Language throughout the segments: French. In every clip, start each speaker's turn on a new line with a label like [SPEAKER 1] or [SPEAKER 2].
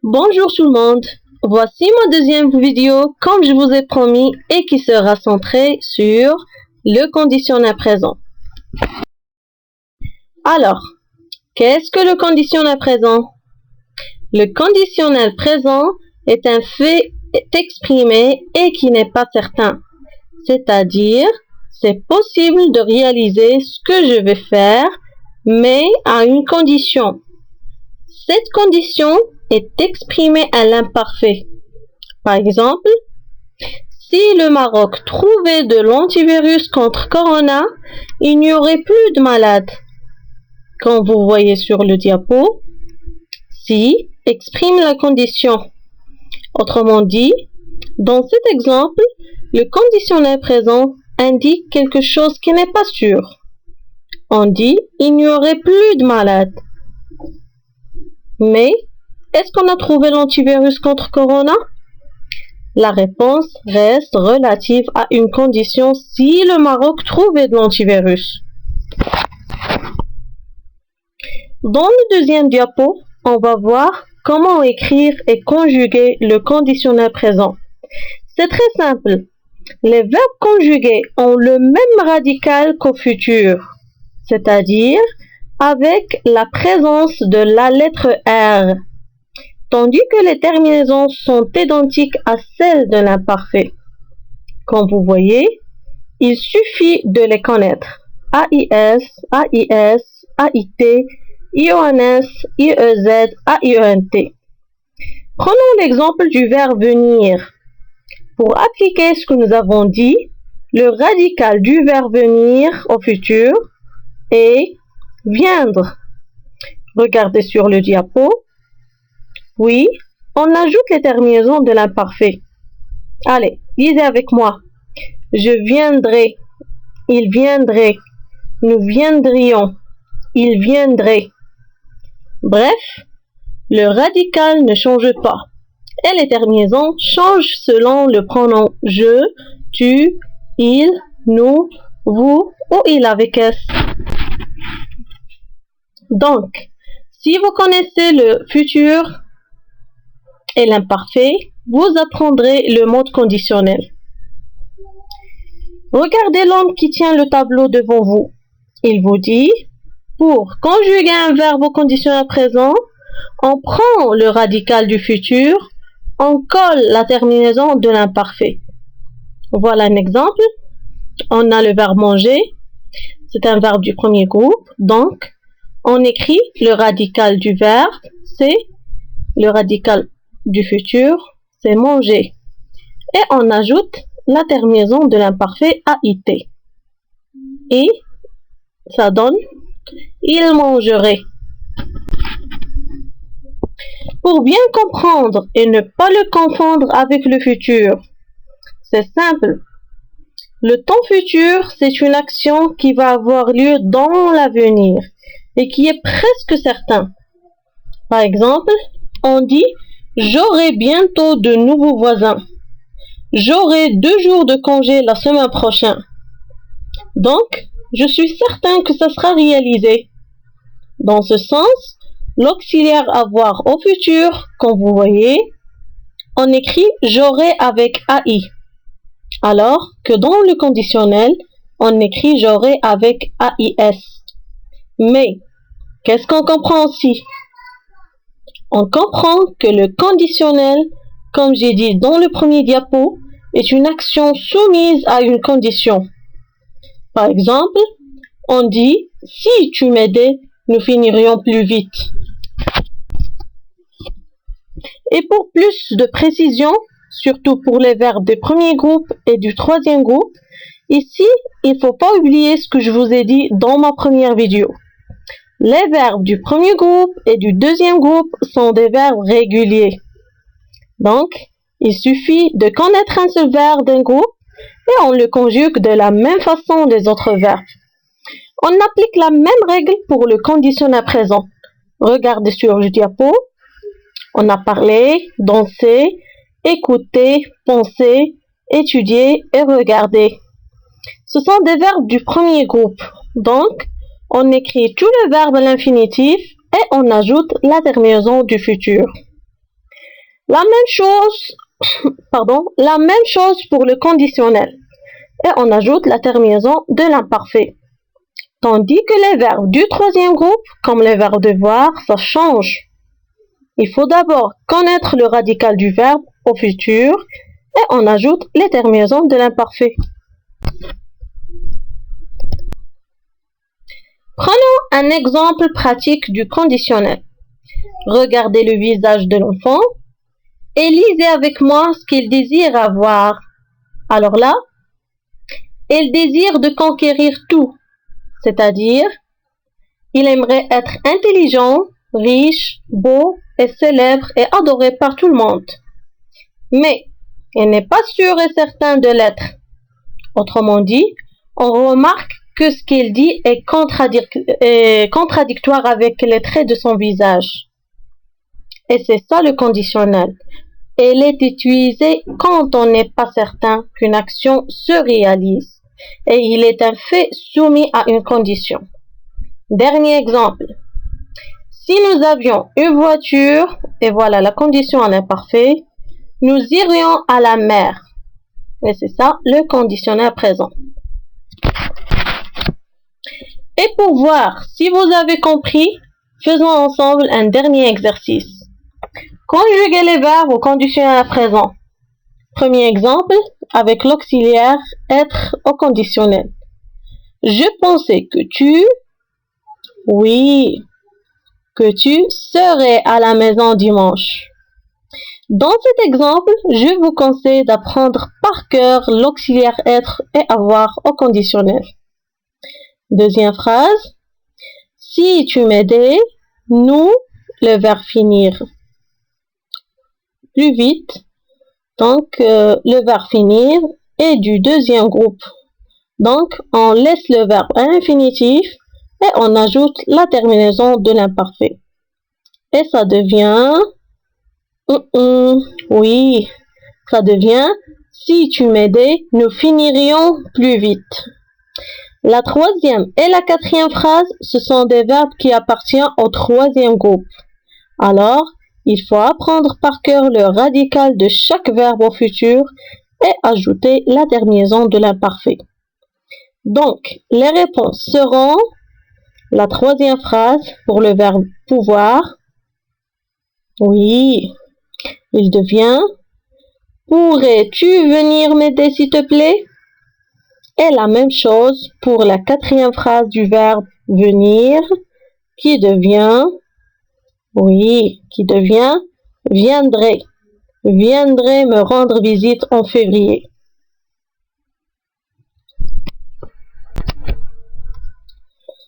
[SPEAKER 1] Bonjour tout le monde, voici ma deuxième vidéo comme je vous ai promis et qui sera centrée sur le conditionnel présent. Alors, qu'est-ce que le conditionnel présent? Le conditionnel présent est un fait exprimé et qui n'est pas certain. C'est-à-dire, c'est possible de réaliser ce que je vais faire, mais à une condition. Cette condition est exprimée à l'imparfait. Par exemple, si le Maroc trouvait de l'antivirus contre Corona, il n'y aurait plus de malades. Comme vous voyez sur le diapo, si exprime la condition. Autrement dit, dans cet exemple, le conditionnel présent indique quelque chose qui n'est pas sûr. On dit il n'y aurait plus de malades. Mais, est-ce qu'on a trouvé l'antivirus contre Corona? La réponse reste relative à une condition si le Maroc trouvait de l'antivirus. Dans le deuxième diapo, on va voir comment écrire et conjuguer le conditionnel présent. C'est très simple. Les verbes conjugués ont le même radical qu'au futur, c'est-à-dire avec la présence de la lettre R, tandis que les terminaisons sont identiques à celles de l'imparfait. Comme vous voyez, il suffit de les connaître. AIS, AIS, AIT, IONS, IEZ, AIENT. Prenons l'exemple du verbe venir. Pour appliquer ce que nous avons dit, le radical du verbe venir au futur est viendre. Regardez sur le diapo. Oui, on ajoute les terminaisons de l'imparfait. Allez, lisez avec moi. Je viendrai, il viendrait, nous viendrions, il viendrait. Bref, le radical ne change pas et les terminaisons changent selon le pronom je, tu, il, nous, vous ou il avec S. Donc, si vous connaissez le futur et l'imparfait, vous apprendrez le mode conditionnel. Regardez l'homme qui tient le tableau devant vous. Il vous dit, pour conjuguer un verbe au conditionnel présent, on prend le radical du futur, on colle la terminaison de l'imparfait. Voilà un exemple. On a le verbe manger. C'est un verbe du premier groupe. Donc, on écrit le radical du verbe, c'est le radical du futur, c'est manger. Et on ajoute la terminaison de l'imparfait AIT. Et ça donne il mangerait. Pour bien comprendre et ne pas le confondre avec le futur, c'est simple. Le temps futur, c'est une action qui va avoir lieu dans l'avenir et qui est presque certain. Par exemple, on dit « J'aurai bientôt de nouveaux voisins ». J'aurai 2 jours de congé la semaine prochaine. Donc, je suis certain que ça sera réalisé. Dans ce sens, l'auxiliaire avoir au futur, comme vous voyez, on écrit j'aurai avec AI. Alors que dans le conditionnel, on écrit j'aurai avec AIS. Mais, qu'est-ce qu'on comprend aussi? On comprend que le conditionnel, comme j'ai dit dans le premier diapo, est une action soumise à une condition. Par exemple, on dit « Si tu m'aidais, nous finirions plus vite ». Et pour plus de précision, surtout pour les verbes du premier groupe et du troisième groupe, ici, il ne faut pas oublier ce que je vous ai dit dans ma première vidéo. Les verbes du premier groupe et du deuxième groupe sont des verbes réguliers. Donc, il suffit de connaître un seul verbe d'un groupe et on le conjugue de la même façon des autres verbes. On applique la même règle pour le conditionnel présent. Regardez sur le diapo. On a parlé, dansé, écouté, pensé, étudié et regardé. Ce sont des verbes du premier groupe. Donc, on écrit tout le verbe à l'infinitif et on ajoute la terminaison du futur. La même chose, la même chose pour le conditionnel. Et on ajoute la terminaison de l'imparfait. Tandis que les verbes du troisième groupe, comme les verbes devoir, ça change. Il faut d'abord connaître le radical du verbe au futur et on ajoute les terminaisons de l'imparfait. Prenons un exemple pratique du conditionnel. Regardez le visage de l'enfant et lisez avec moi ce qu'il désire avoir. Alors là, il désire de conquérir tout, c'est-à-dire, il aimerait être intelligent, riche, beau et célèbre et adoré par tout le monde. Mais il n'est pas sûr et certain de l'être. Autrement dit, on remarque que ce qu'il dit est contradictoire avec les traits de son visage. Et c'est ça le conditionnel. Il est utilisé quand on n'est pas certain qu'une action se réalise et il est un fait soumis à une condition. Dernier exemple. Si nous avions une voiture, et voilà la condition à l'imparfait, nous irions à la mer. Et c'est ça le conditionnel présent. Et pour voir si vous avez compris, faisons ensemble un dernier exercice. Conjuguer les verbes au conditionnel présent. Premier exemple, avec l'auxiliaire être au conditionnel. Je pensais que tu, oui, que tu serais à la maison dimanche. Dans cet exemple, je vous conseille d'apprendre par cœur l'auxiliaire être et avoir au conditionnel. Deuxième phrase, si tu m'aidais, nous, le verbe finir. Plus vite, donc le verbe finir est du deuxième groupe. Donc, on laisse le verbe à l'infinitif et on ajoute la terminaison de l'imparfait. Et ça devient, oui, ça devient, si tu m'aidais, nous finirions plus vite. La troisième et la quatrième phrase, ce sont des verbes qui appartiennent au troisième groupe. Alors, il faut apprendre par cœur le radical de chaque verbe au futur et ajouter la terminaison de l'imparfait. Donc, les réponses seront la troisième phrase pour le verbe pouvoir. Oui, il devient pourrais-tu venir m'aider s'il te plaît? Et la même chose pour la quatrième phrase du verbe venir qui devient, oui, qui devient viendrai. Viendrai me rendre visite en février.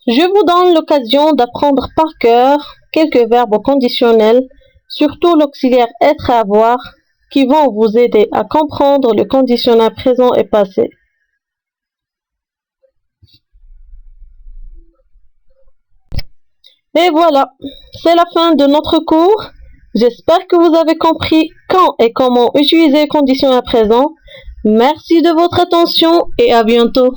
[SPEAKER 1] Je vous donne l'occasion d'apprendre par cœur quelques verbes au conditionnel, surtout l'auxiliaire être et avoir, qui vont vous aider à comprendre le conditionnel présent et passé. Et voilà, c'est la fin de notre cours. J'espère que vous avez compris quand et comment utiliser le conditionnel présent. Merci de votre attention et à bientôt.